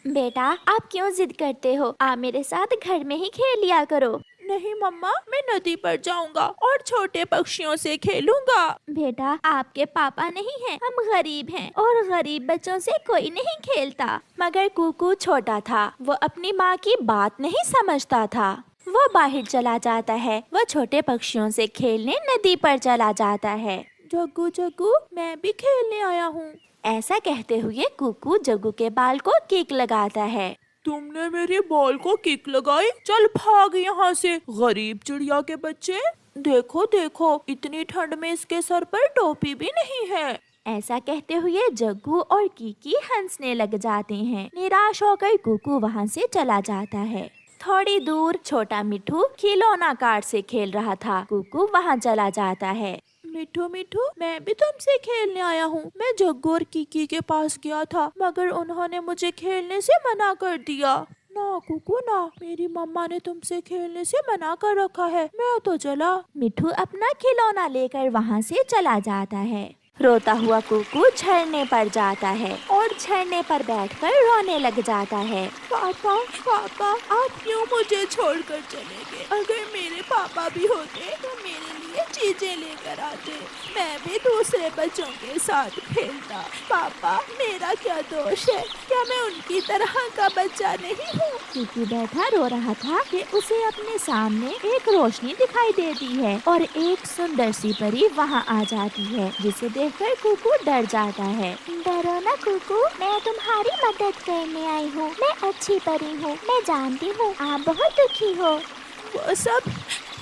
बेटा आप क्यों जिद करते हो? आप मेरे साथ घर में ही खेल लिया करो। नहीं मम्मा, मैं नदी पर जाऊंगा और छोटे पक्षियों से खेलूंगा। बेटा आपके पापा नहीं हैं, हम गरीब हैं और गरीब बच्चों से कोई नहीं खेलता। मगर कुकू छोटा था, वो अपनी माँ की बात नहीं समझता था। वो बाहर चला जाता है, वो छोटे पक्षियों से खेलने नदी पर चला जाता है। जग्गू जग्गू, मैं भी खेलने आया हूँ। ऐसा कहते हुए कुकू जग्गू के बाल को किक लगाता है। तुमने मेरे बॉल को किक लगाई, चल भाग यहाँ से गरीब चिड़िया के बच्चे। देखो देखो, इतनी ठंड में इसके सर पर टोपी भी नहीं है। ऐसा कहते हुए जग्गू और कीकी हंसने लग जाते हैं। निराश होकर कुकू वहाँ से चला जाता है। थोड़ी दूर छोटा मिठू खिलौना कार से खेल रहा था। कुकू वहाँ चला जाता है। मिठू मिठू, मैं भी तुमसे खेलने आया हूँ। मैं जग्गू और कीकी के पास गया था, मगर उन्होंने मुझे खेलने से मना कर दिया। ना कुकू ना, मेरी मम्मा ने तुमसे खेलने से मना कर रखा है। मैं तो चला। मिठू अपना खिलौना लेकर वहाँ से चला जाता है। रोता हुआ कुकू झरने पर जाता है और झरने पर बैठकर रोने लग जाता है। पापा पापा, आप क्यों मुझे छोड़कर चले गए? अगर मेरे पापा भी होते तो मेरे लिए चीजें लेकर आते, मैं भी दूसरे बच्चों के साथ खेलता। पापा, मेरा क्या दोष है? क्या मैं उनकी तरह का बच्चा नहीं हूँ? कुकू बैठा रो रहा था कि उसे अपने सामने एक रोशनी दिखाई देती है और एक सुंदर सी परी वहाँ आ जाती है, जिसे देखकर कुकू डर जाता है। डरो ना कुकू, मैं तुम्हारी मदद करने आई हूँ। मैं अच्छी परी हूँ, मैं जानती हूँ आप बहुत दुखी हो।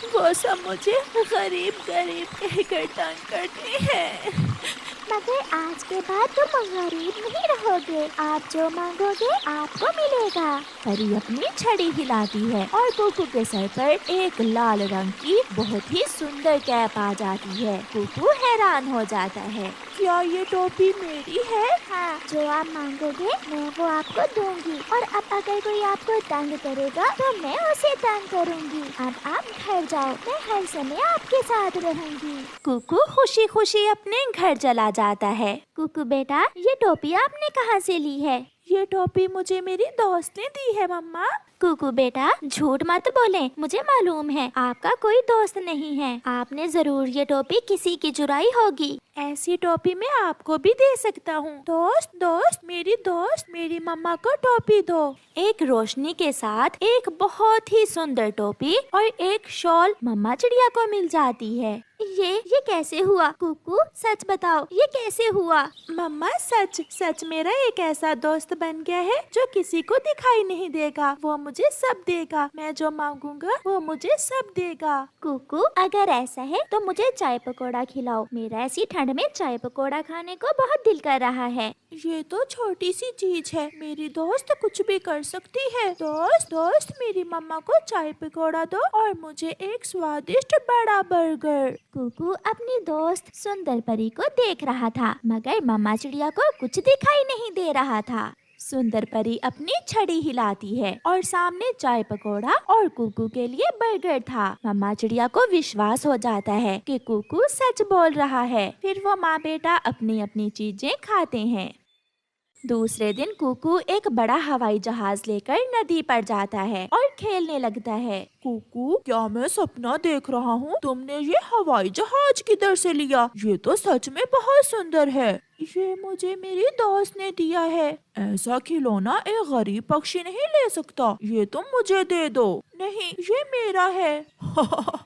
वो सब मुझे गरीब गरीब कहकर तंग करते हैं। मगर आज के बाद तुम गरीब नहीं रहोगे, आप जो मांगोगे आपको मिलेगा। परी अपनी छड़ी हिलाती है और कुकू के सर पर एक लाल रंग की बहुत ही सुंदर कैप आ जाती है। कुकू हैरान हो जाता है। क्या ये टोपी मेरी है? हाँ, जो आप मांगोगे मैं वो आपको दूंगी, और अब अगर कोई आपको तंग करेगा तो मैं उसे तंग करूंगी। अब आप घर जाओ, मैं हर समय आपके साथ रहूंगी। कुकू खुशी खुशी अपने घर चला जाता है। कुकू बेटा, ये टोपी आपने कहाँ से ली है? ये टोपी मुझे मेरी दोस्त ने दी है मम्मा। कुकू बेटा झूठ मत बोले, मुझे मालूम है आपका कोई दोस्त नहीं है। आपने जरूर ये टोपी किसी की चुराई होगी। ऐसी टोपी मैं आपको भी दे सकता हूँ। दोस्त, मेरी दोस्त, मेरी मम्मा को टोपी दो। एक रोशनी के साथ एक बहुत ही सुंदर टोपी और एक शॉल मम्मा चिड़िया को मिल जाती है। ये कैसे हुआ? कुकू सच बताओ, ये कैसे हुआ? मम्मा, सच मेरा एक ऐसा दोस्त बन गया है जो किसी को दिखाई नहीं देगा। वो मुझे सब देगा, मैं जो मांगूंगा वो मुझे सब देगा। कुकू अगर ऐसा है तो मुझे चाय पकौड़ा खिलाओ, मेरा ऐसी ठंड में चाय पकौड़ा खाने को बहुत दिल कर रहा है। ये तो छोटी सी चीज है, मेरी दोस्त कुछ भी कर सकती है। दोस्त, मेरी मम्मा को चाय पकौड़ा दो और मुझे एक स्वादिष्ट बड़ा बर्गर। कुकू अपनी दोस्त सुंदर परी को देख रहा था, मगर मम्मा चिड़िया को कुछ दिखाई नहीं दे रहा था। सुंदर परी अपनी छड़ी हिलाती है और सामने चाय पकौड़ा और कुकू के लिए बर्गर था। मम्मा चिड़िया को विश्वास हो जाता है कि कुकू सच बोल रहा है। फिर वो माँ बेटा अपनी अपनी चीजें खाते हैं। दूसरे दिन कुकू एक बड़ा हवाई जहाज लेकर नदी पर जाता है और खेलने लगता है। कुकू, क्या मैं सपना देख रहा हूँ? तुमने ये हवाई जहाज किधर से लिया? ये तो सच में बहुत सुंदर है। ये मुझे मेरी दोस्त ने दिया है। ऐसा खिलौना एक गरीब पक्षी नहीं ले सकता। ये तुम मुझे दे दो। नहीं, ये मेरा है।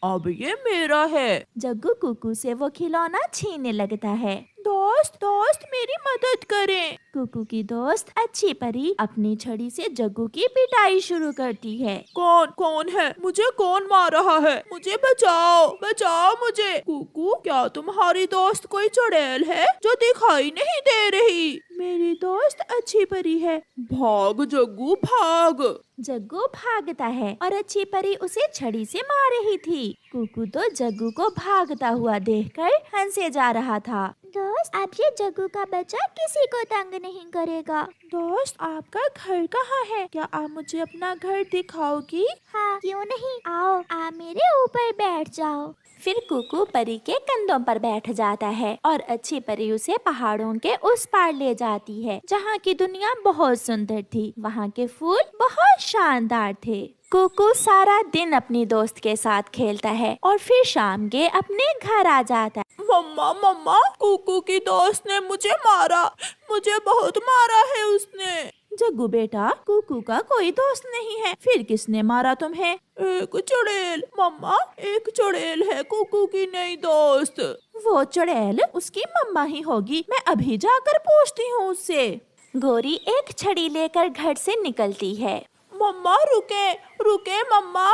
अब ये मेरा है। जग्गू कुकू से वो खिलौना छीनने लगता है। दोस्त, मेरी मदद करें। कुकू की दोस्त अच्छी परी अपनी छड़ी से जग्गू की पिटाई शुरू करती है। कौन है? मुझे कौन मार रहा है? मुझे बचाओ मुझे। कुकू, क्या तुम्हारी दोस्त कोई चुड़ैल है जो दिखाई नहीं दे रही? मेरी दोस्त अच्छी परी है। भाग जग्गू, भाग। जग्गू भागता है और अच्छी परी उसे छड़ी से मार रही थी। कुकू तो जग्गू को भागता हुआ देखकर हंसे जा रहा था। दोस्त, अब ये जग्गू का बच्चा किसी को तंग नहीं करेगा। दोस्त, आपका घर कहाँ है? क्या आप मुझे अपना घर दिखाओगी? हाँ, क्यों नहीं, आओ, आप मेरे ऊपर बैठ जाओ। फिर कुकू परी के कंधों पर बैठ जाता है और अच्छी परी उसे पहाड़ों के उस पार ले जाती है, जहाँ की दुनिया बहुत सुंदर थी। वहाँ के फूल बहुत शानदार थे। कुकू सारा दिन अपनी दोस्त के साथ खेलता है और फिर शाम के अपने घर आ जाता है। मम्मा मम्मा, कुकू की दोस्त ने मुझे मारा, मुझे बहुत मारा है उसने। जग्गू बेटा, कुकू का कोई दोस्त नहीं है, फिर किसने मारा तुम्हें? एक चुड़ैल मम्मा, एक चुड़ैल है कुकू की नई दोस्त। वो चुड़ैल उसकी मम्मा ही होगी, मैं अभी जाकर पूछती हूँ उससे। गोरी एक छड़ी लेकर घर से निकलती है। मम्मा रुके, रुके मम्मा,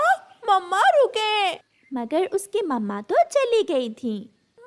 मम्मा रुके। मगर उसकी मम्मा तो चली गई थी।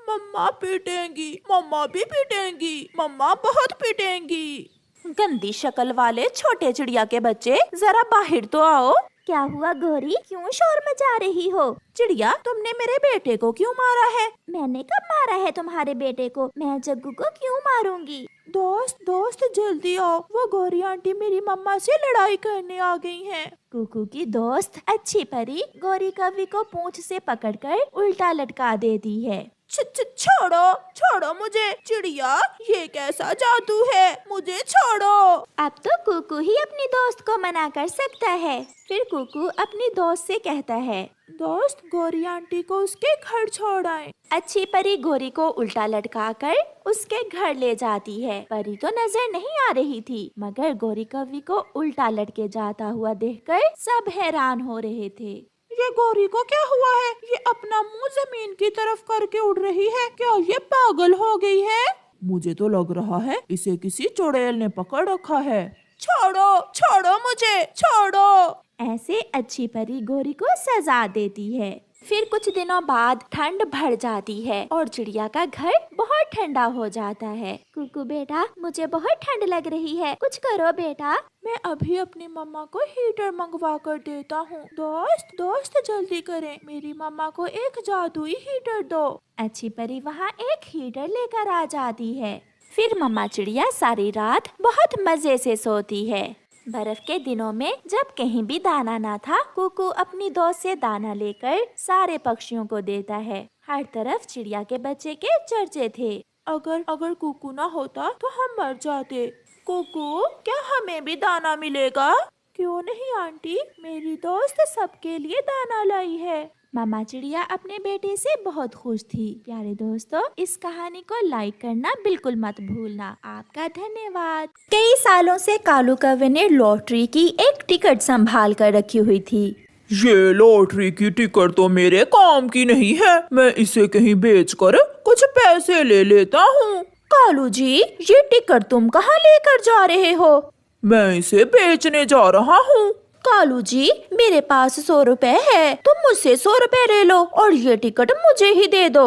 मम्मा पीटेंगी, मम्मा भी पीटेंगी, मम्मा बहुत पीटेंगी। गंदी शक्ल वाले छोटे चिड़िया के बच्चे, जरा बाहर तो आओ। क्या हुआ गोरी, क्यों शोर मचा रही हो? चिड़िया, तुमने मेरे बेटे को क्यों मारा है? मैंने कब मारा है तुम्हारे बेटे को? मैं जग्गू को क्यों मारूंगी? दोस्त दोस्त जल्दी आओ, वो गौरी आंटी मेरी मम्मा से लड़ाई करने आ गई हैं। कुकू की दोस्त अच्छी परी गौरी कवि को पूंछ से पकड़कर उल्टा लटका देती है। छोड़ो, छोड़ो मुझे। चिड़िया, ये कैसा जादू है, मुझे छोड़ो। अब तो कुकू ही अपनी दोस्त को मना कर सकता है। फिर कुकू अपनी दोस्त से कहता है, दोस्त, गौरी आंटी को उसके घर छोड़ आए। अच्छी परी गोरी को उल्टा लटकाकर उसके घर ले जाती है। परी तो नजर नहीं आ रही थी, मगर गौरी कवि को उल्टा लटके जाता हुआ देखकर सब हैरान हो रहे थे। ये गौरी को क्या हुआ है? ये अपना मुंह जमीन की तरफ करके उड़ रही है, क्या ये पागल हो गई है? मुझे तो लग रहा है इसे किसी चुड़ैल ने पकड़ रखा है। छोड़ो, छोड़ो मुझे, छोड़ो। ऐसे अच्छी परी गोरी को सजा देती है। फिर कुछ दिनों बाद ठंड बढ़ जाती है और चिड़िया का घर बहुत ठंडा हो जाता है। कुकू बेटा, मुझे बहुत ठंड लग रही है, कुछ करो बेटा। मैं अभी अपनी मम्मा को हीटर मंगवा कर देता हूँ। दोस्त दोस्त जल्दी करें, मेरी मम्मा को एक जादुई हीटर दो। अच्छी परी वहाँ एक हीटर लेकर आ जाती है। फिर मम्मा चिड़िया सारी रात बहुत मजे से सोती है। बर्फ के दिनों में जब कहीं भी दाना ना था, कुकू अपनी दोस्त से दाना लेकर सारे पक्षियों को देता है। हर तरफ चिड़िया के बच्चे के चर्चे थे। अगर कुकू ना होता तो हम मर जाते। कुकू, क्या हमें भी दाना मिलेगा? क्यों नहीं आंटी, मेरी दोस्त सबके लिए दाना लाई है। मामा चिड़िया अपने बेटे से बहुत खुश थी। प्यारे दोस्तों, इस कहानी को लाइक करना बिल्कुल मत भूलना। आपका धन्यवाद। कई सालों से कालू कौवे ने लॉटरी की एक टिकट संभाल कर रखी हुई थी। ये लॉटरी की टिकट तो मेरे काम की नहीं है, मैं इसे कहीं बेचकर कुछ पैसे ले लेता हूँ। कालू जी, ये टिकट तुम कहाँ लेकर जा रहे हो? मैं इसे बेचने जा रहा हूँ। कालू जी, मेरे पास 100 रुपए है, तुम मुझसे 100 रुपए ले लो और ये टिकट मुझे ही दे दो।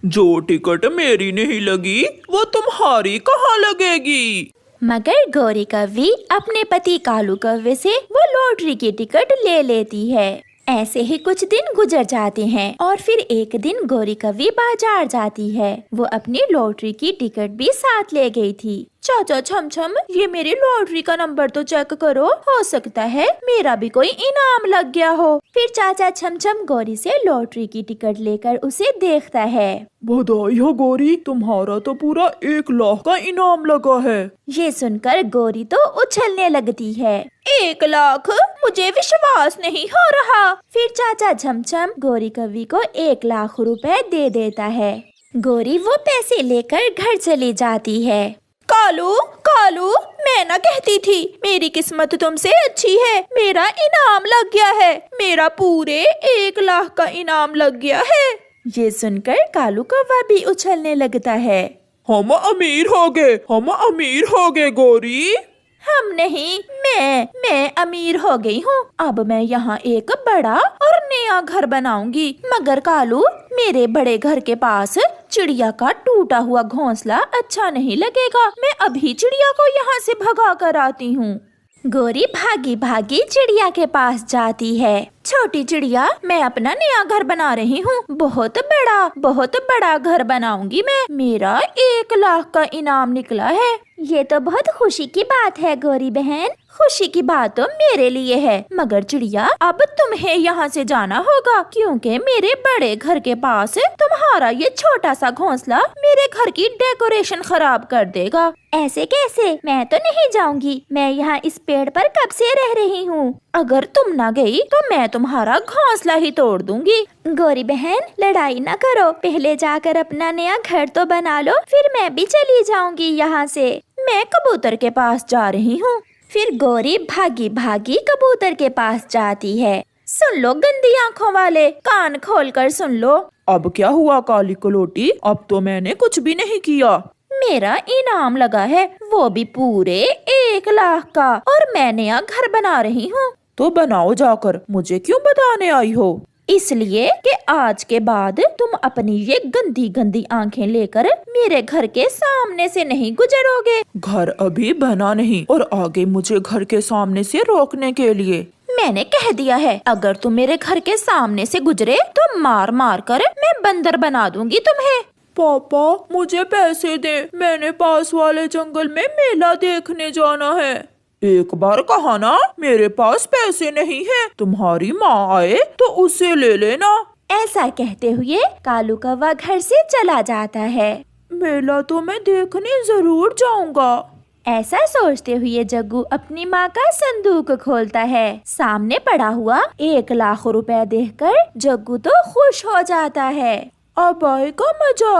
जो टिकट मेरी नहीं लगी, वो तुम्हारी कहाँ लगेगी? मगर गौरी कौवी अपने पति कालू कौवे से वो लॉटरी की टिकट ले लेती है। ऐसे ही कुछ दिन गुजर जाते हैं और फिर एक दिन गौरी कौवी बाजार जाती है। वो अपनी लॉटरी की टिकट भी साथ ले गई थी। चाचा छम छम, ये मेरी लॉटरी का नंबर तो चेक करो, हो सकता है मेरा भी कोई इनाम लग गया हो। फिर चाचा छम छम गौरी से लॉटरी की टिकट लेकर उसे देखता है। बधाई हो गौरी, तुम्हारा तो पूरा 1 लाख का इनाम लगा है। ये सुनकर गौरी तो उछलने लगती है। 1 लाख? मुझे विश्वास नहीं हो रहा। फिर चाचा छमछम गौरी कवि को 1 लाख रुपए दे देता है। गौरी वो पैसे लेकर घर चली जाती है। कालू, कालू, मैं ना कहती थी मेरी किस्मत तुमसे अच्छी है, मेरा इनाम लग गया है, मेरा पूरे 1 लाख का इनाम लग गया है। ये सुनकर कालू कौवा भी उछलने लगता है। हम अमीर हो गए, हम अमीर हो गए गौरी। हम नहीं, मैं अमीर हो गई हूँ। अब मैं यहाँ एक बड़ा और नया घर बनाऊंगी। मगर कालू, मेरे बड़े घर के पास चिड़िया का टूटा हुआ घोंसला अच्छा नहीं लगेगा। मैं अभी चिड़िया को यहाँ से भगा कर आती हूँ। गौरी भागी भागी चिड़िया के पास जाती है। छोटी चिड़िया, मैं अपना नया घर बना रही हूँ। बहुत बड़ा घर बनाऊंगी मैं। मेरा 1 लाख का इनाम निकला है। ये तो बहुत खुशी की बात है गौरी बहन। खुशी की बात तो मेरे लिए है, मगर चिड़िया अब तुम्हें यहाँ से जाना होगा, क्योंकि मेरे बड़े घर के पास तुम्हारा ये छोटा सा घोंसला मेरे घर की डेकोरेशन खराब कर देगा। ऐसे कैसे? मैं तो नहीं जाऊंगी। मैं यहाँ इस पेड़ पर कब से रह रही हूँ। अगर तुम ना गई तो मैं तुम्हारा घोंसला ही तोड़ दूंगी। गौरी बहन, लड़ाई ना करो, पहले जाकर अपना नया घर तो बना लो, फिर मैं भी चली जाऊंगी यहाँ से। मैं कबूतर के पास जा रही हूँ। फिर गौरी भागी भागी कबूतर के पास जाती है। सुन लो गंदी आंखों वाले, कान खोलकर सुन लो। अब क्या हुआ काली कलोटी? अब तो मैंने कुछ भी नहीं किया। मेरा इनाम लगा है, वो भी पूरे 1 लाख का, और मैं नया घर बना रही हूँ। तो बनाओ जाकर, मुझे क्यों बताने आई हो? इसलिए कि आज के बाद तुम अपनी ये गंदी गंदी आंखें लेकर मेरे घर के सामने से नहीं गुजरोगे। घर अभी बना नहीं और आगे मुझे घर के सामने से रोकने के लिए। मैंने कह दिया है, अगर तुम मेरे घर के सामने से गुजरे तो मार मार कर मैं बंदर बना दूंगी तुम्हें। पापा मुझे पैसे दे, मैंने पास वाले जंगल में मेला देखने जाना है। एक बार कहा ना मेरे पास पैसे नहीं है, तुम्हारी माँ आए तो उसे ले लेना। ऐसा कहते हुए कालू कौवा घर से चला जाता है। मेला तो मैं देखने जरूर जाऊंगा। ऐसा सोचते हुए जग्गू अपनी माँ का संदूक खोलता है। सामने पड़ा हुआ 1 लाख रुपए देखकर जग्गू तो खुश हो जाता है। अब आएगा मजा।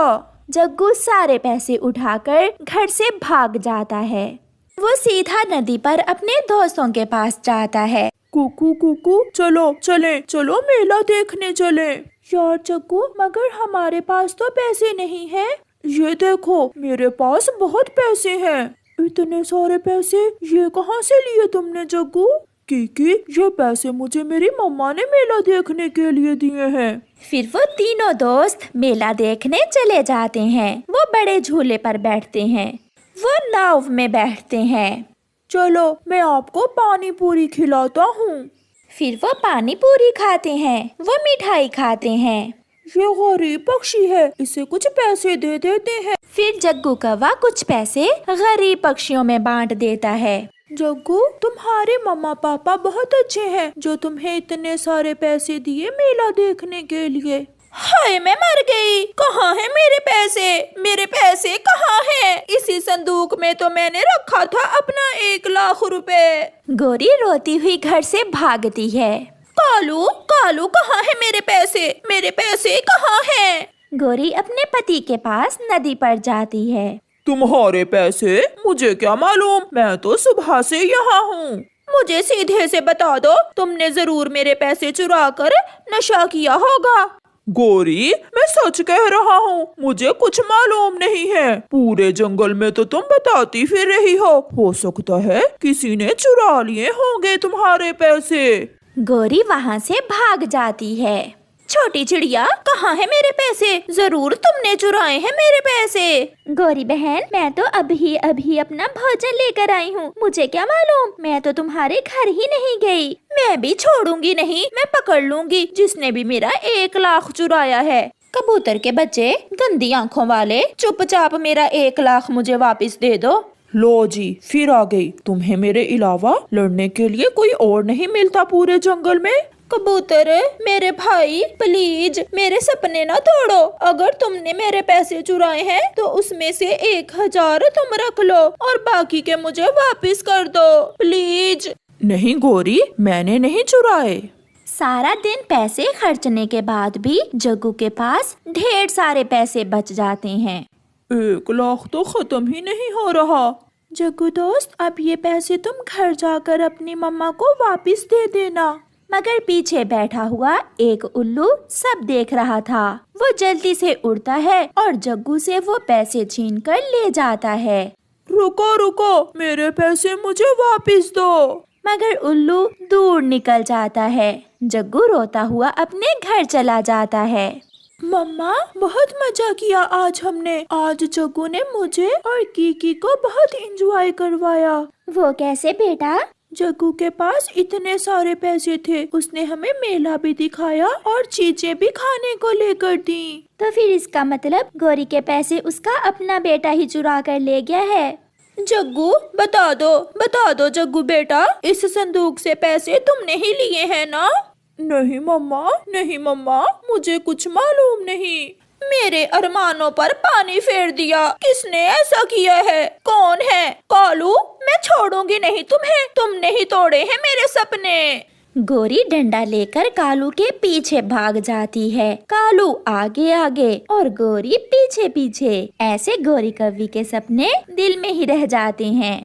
जग्गू सारे पैसे उठाकर घर से भाग जाता है। वो सीधा नदी पर अपने दोस्तों के पास जाता है। कुकू कुकू, चलो मेला देखने चले। यार जग्गू, मगर हमारे पास तो पैसे नहीं है। ये देखो मेरे पास बहुत पैसे हैं। इतने सारे पैसे ये कहाँ से लिए तुमने जग्गू? क्योंकि ये पैसे मुझे मेरी मम्मा ने मेला देखने के लिए दिए हैं। फिर वो तीनों दोस्त मेला देखने चले जाते हैं। वो बड़े झूले पर बैठते हैं, वो नाव में बैठते हैं। चलो मैं आपको पानी पूरी खिलाता हूँ। फिर वो पानी पूरी खाते हैं, वो मिठाई खाते हैं। ये गरीब पक्षी है, इसे कुछ पैसे दे देते हैं। फिर जग्गू कौवा कुछ पैसे गरीब पक्षियों में बांट देता है। जग्गू, तुम्हारे मम्मा पापा बहुत अच्छे हैं जो तुम्हें इतने सारे पैसे दिए मेला देखने के लिए। हाय, मैं मर गई। कहाँ है मेरे पैसे? मेरे पैसे कहाँ हैं? इसी संदूक में तो मैंने रखा था अपना 1 लाख रुपए। गौरी रोती हुई घर से भागती है। कालू कालू, कहाँ है मेरे पैसे? मेरे पैसे कहाँ हैं? गौरी अपने पति के पास नदी पर जाती है। तुम्हारे पैसे? मुझे क्या मालूम, मैं तो सुबह से यहाँ हूँ। मुझे सीधे से बता दो, तुमने जरूर मेरे पैसे चुरा कर नशा किया होगा। गौरी, मैं सच कह रहा हूँ, मुझे कुछ मालूम नहीं है। पूरे जंगल में तो तुम बताती फिर रही हो सकता है किसी ने चुरा लिए होंगे तुम्हारे पैसे। गौरी वहाँ से भाग जाती है। छोटी चिड़िया, कहाँ है मेरे पैसे? जरूर तुमने चुराए हैं मेरे पैसे। गौरी बहन, मैं तो अभी अभी अपना भोजन लेकर आई हूँ, मुझे क्या मालूम? मैं तो तुम्हारे घर ही नहीं गई। मैं भी छोड़ूंगी नहीं, मैं पकड़ लूंगी जिसने भी मेरा 1 लाख चुराया है। कबूतर के बच्चे, गंदी आंखों वाले, चुपचाप मेरा 1 लाख मुझे वापस दे दो। लो जी, फिर आ गई। तुम्हें मेरे अलावा लड़ने के लिए कोई और नहीं मिलता पूरे जंगल में? कबूतर मेरे भाई, प्लीज मेरे सपने ना तोड़ो। अगर तुमने मेरे पैसे चुराए हैं तो उसमें से 1000 तुम रख लो और बाकी के मुझे वापस कर दो, प्लीज। नहीं गौरी, मैंने नहीं चुराए। सारा दिन पैसे खर्चने के बाद भी जग्गू के पास ढेर सारे पैसे बच जाते हैं। 1 लाख तो खत्म ही नहीं हो रहा। जग्गू दोस्त, अब ये पैसे तुम घर जाकर अपनी मम्मा को वापस दे देना। मगर पीछे बैठा हुआ एक उल्लू सब देख रहा था। वो जल्दी से उड़ता है और जग्गू से वो पैसे छीन कर ले जाता है। रुको रुको, मेरे पैसे मुझे वापस दो। मगर उल्लू दूर निकल जाता है। जग्गू रोता हुआ अपने घर चला जाता है। मम्मा, बहुत मजा किया आज हमने। आज जग्गू ने मुझे और कीकी को बहुत एंजॉय करवाया। वो कैसे बेटा? जग्गू के पास इतने सारे पैसे थे, उसने हमें मेला भी दिखाया और चीजें भी खाने को लेकर दी। तो फिर इसका मतलब गौरी के पैसे उसका अपना बेटा ही चुरा कर ले गया है। जग्गू बता दो जग्गू बेटा, इस संदूक से पैसे तुमने ही लिए हैं ना? नहीं मम्मा, मुझे कुछ मालूम नहीं। मेरे अरमानों पर पानी फेर दिया, किसने ऐसा किया है? कौन है? कालू, मैं छोड़ूंगी नहीं तुम्हें, तुमने ही तोड़े हैं मेरे सपने। गौरी डंडा लेकर कालू के पीछे भाग जाती है। कालू आगे आगे और गौरी पीछे पीछे। ऐसे गौरी कव्वी के सपने दिल में ही रह जाते हैं।